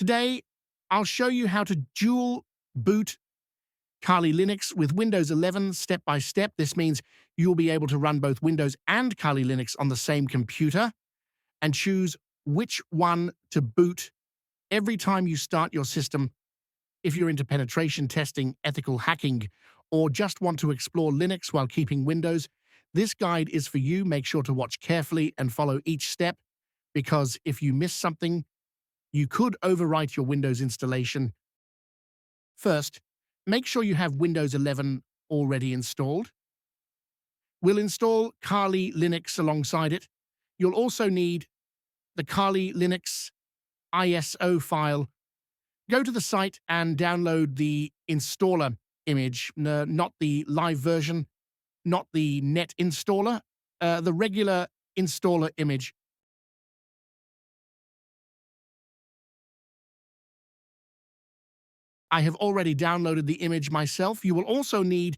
Today, I'll show you how to dual boot Kali Linux with Windows 11 step by step. This means you'll be able to run both Windows and Kali Linux on the same computer and choose which one to boot every time you start your system. If you're into penetration testing, ethical hacking, or just want to explore Linux while keeping Windows, this guide is for you. Make sure to watch carefully and follow each step, because if you miss something, you could overwrite your Windows installation. First, make sure you have Windows 11 already installed. We'll install Kali Linux alongside it. You'll also need the Kali Linux ISO file. Go to the site and download the installer image, not the live version, not the net installer, the regular installer image. I have already downloaded the image myself. You will also need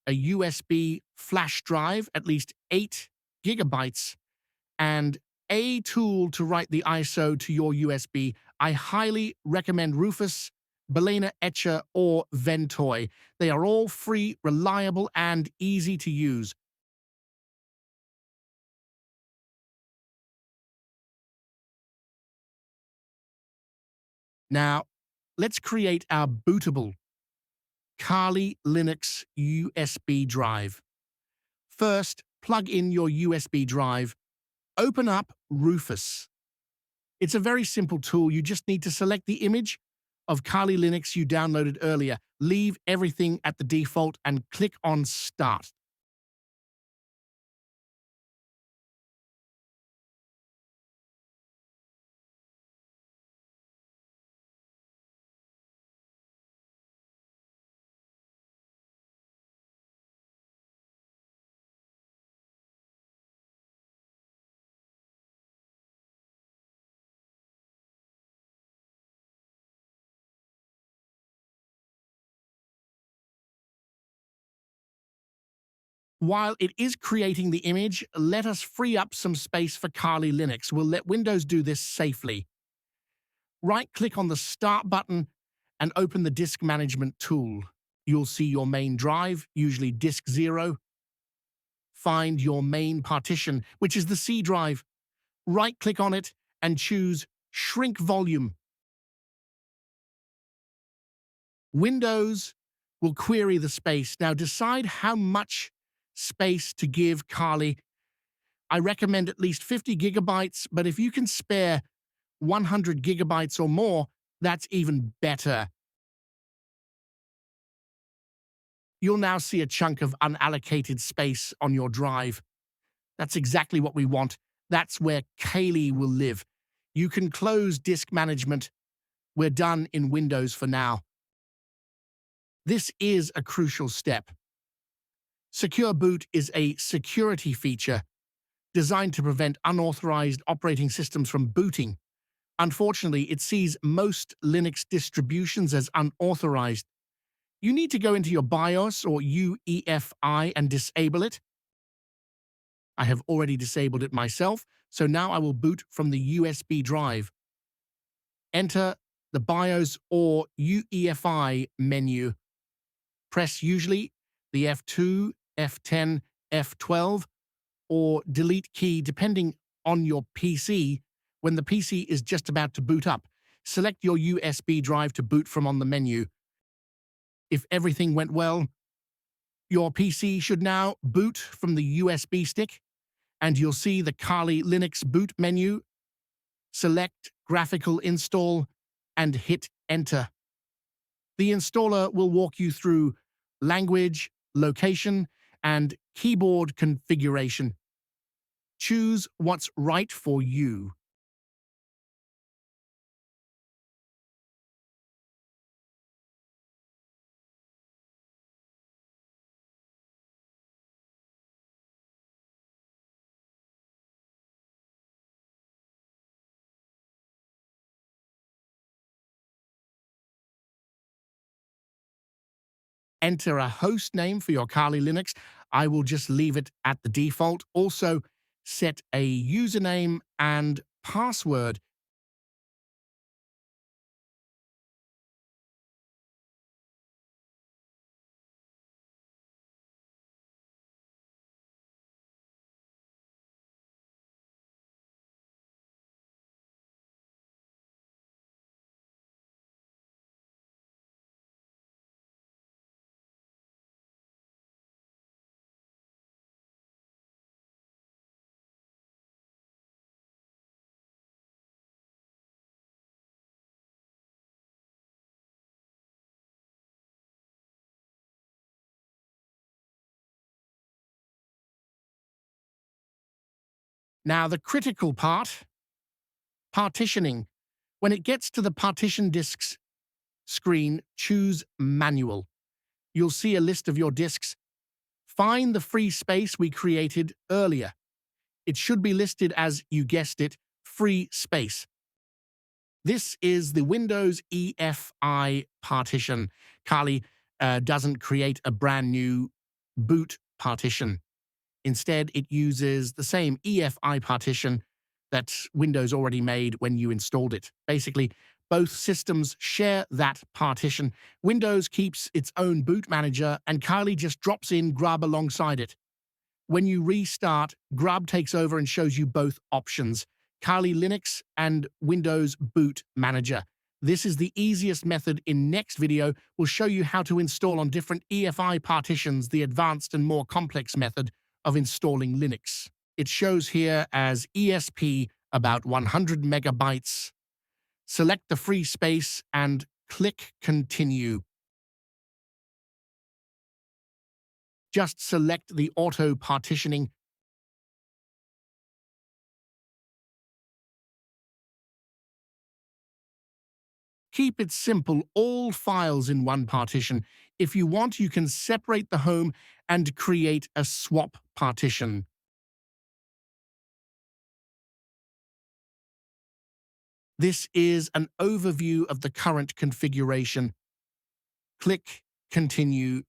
a USB flash drive, at least 8 gigabytes, and a tool to write the ISO to your USB. I highly recommend Rufus, Balena Etcher, or Ventoy. They are all free, reliable, and easy to use. Now, let's create our bootable Kali Linux USB drive. First, plug in your USB drive. Open up Rufus. It's a very simple tool. You just need to select the image of Kali Linux you downloaded earlier. Leave everything at the default and click on Start. While it is creating the image, let us free up some space for Kali Linux. We'll let Windows do this safely. Right-click on the Start button and open the Disk Management tool. You'll see your main drive, usually disk 0. Find your main partition, which is the C drive. Right-click on it and choose Shrink Volume. Windows will query the space. Now decide how much space to give Kali. I recommend at least 50 gigabytes, but if you can spare 100 gigabytes or more, that's even better. You'll now see a chunk of unallocated space on your drive. That's exactly what we want. That's where Kali will live. You can close disk management. We're done in Windows for now. This is a crucial step. Secure Boot is a security feature designed to prevent unauthorized operating systems from booting. Unfortunately, it sees most Linux distributions as unauthorized. You need to go into your BIOS or UEFI and disable it. I have already disabled it myself, so now I will boot from the USB drive. Enter the BIOS or UEFI menu. Press usually the F2, F10, F12, or delete key depending on your PC when the PC is just about to boot up. Select your USB drive to boot from on the menu. If everything went well, your PC should now boot from the USB stick, and you'll see the Kali Linux boot menu. Select Graphical Install and hit Enter. The installer will walk you through language, location, and keyboard configuration. Choose what's right for you. Enter a host name for your Kali Linux. I will just leave it at the default. Also, set a username and password. Now, the critical part, partitioning. When it gets to the partition disks screen, choose Manual. You'll see a list of your disks. Find the free space we created earlier. It should be listed as, you guessed it, free space. This is the Windows EFI partition. Kali doesn't create a brand new boot partition. Instead, it uses the same EFI partition that Windows already made when you installed it. Basically, both systems share that partition. Windows keeps its own boot manager, and Kali just drops in Grub alongside it. When you restart, Grub takes over and shows you both options, Kali Linux and Windows Boot Manager. This is the easiest method. In next video, we'll show you how to install on different EFI partitions the advanced and more complex method of installing Linux. It shows here as ESP about 100 megabytes. Select the free space and click Continue. Just select the auto partitioning. Keep it simple, all files in one partition. If you want, you can separate the home and create a swap partition. This is an overview of the current configuration. Click Continue.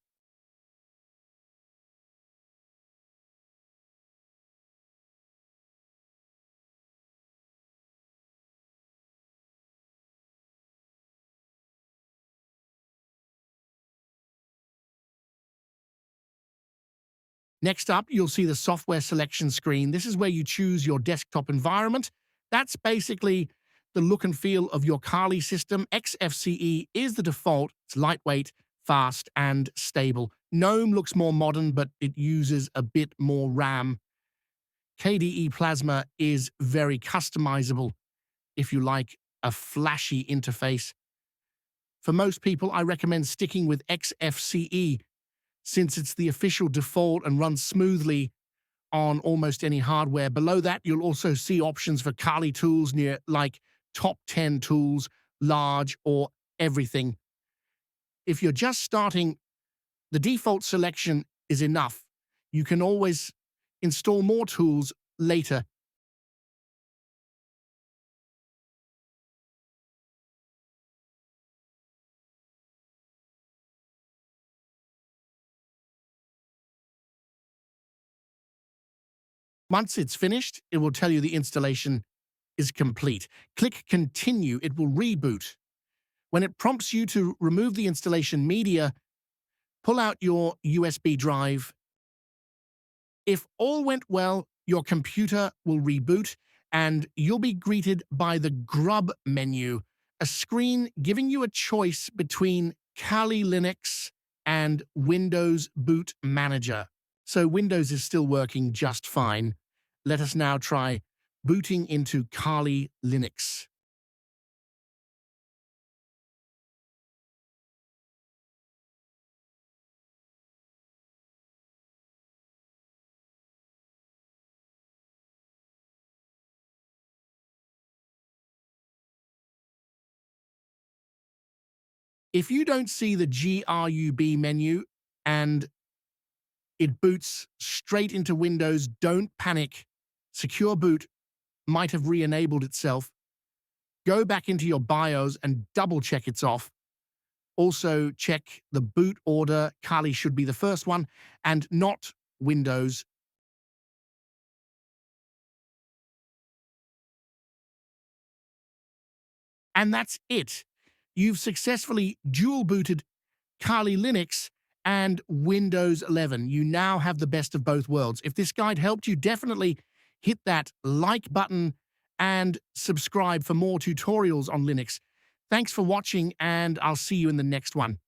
Next up, you'll see the software selection screen. This is where you choose your desktop environment. That's basically the look and feel of your Kali system. XFCE is the default. It's lightweight, fast, and stable. GNOME looks more modern, but it uses a bit more RAM. KDE Plasma is very customizable if you like a flashy interface. For most people, I recommend sticking with XFCE since it's the official default and runs smoothly on almost any hardware. Below that, you'll also see options for Kali tools near like top 10 tools, large, or everything. If you're just starting, the default selection is enough. You can always install more tools later. Once it's finished, it will tell you the installation is complete. Click Continue, it will reboot. When it prompts you to remove the installation media, pull out your USB drive. If all went well, your computer will reboot and you'll be greeted by the Grub menu, a screen giving you a choice between Kali Linux and Windows Boot Manager. So Windows is still working just fine. Let us now try booting into Kali Linux. If you don't see the GRUB menu and it boots straight into Windows, don't panic. Secure Boot might have re-enabled itself. Go back into your BIOS and double-check it's off. Also, check the boot order. Kali should be the first one and not Windows. And that's it. You've successfully dual-booted Kali Linux and Windows 11. You now have the best of both worlds. If this guide helped you, definitely hit that like button and subscribe for more tutorials on Linux. Thanks for watching, and I'll see you in the next one.